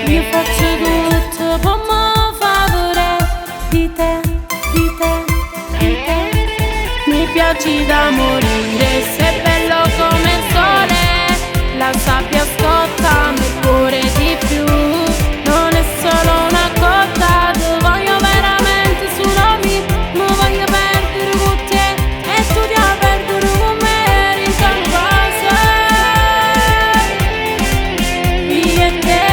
Io faccio tutto per me favore di te, di te, di te. Mi piaci da morire, sei bello come il sole. La sabbia scotta, ma pure di più. Non è solo una cotta, ti voglio veramente solo me. Mi voglio perdere con te e tu ti vuoi perdere con me. Rincano cose, io e te.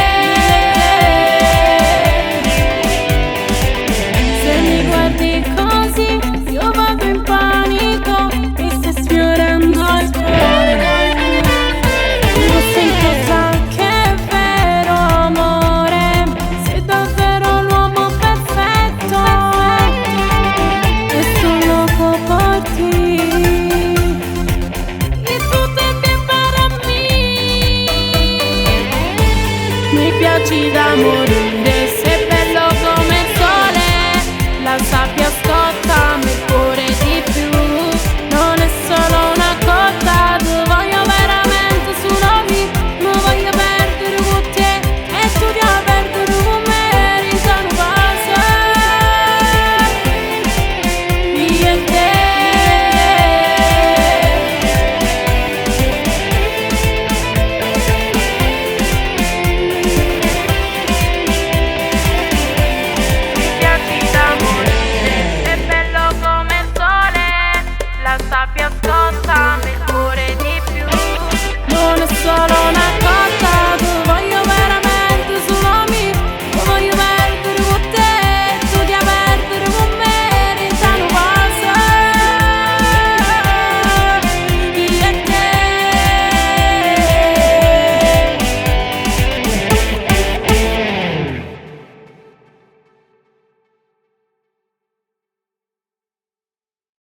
Se mi guardi così, io vado in panico. Mi stai sfiorando il cuore. Non sento già che è vero amore. Sei davvero l'uomo perfetto e sono loco por ti. Y tú también para mí. Mi piaci da morire.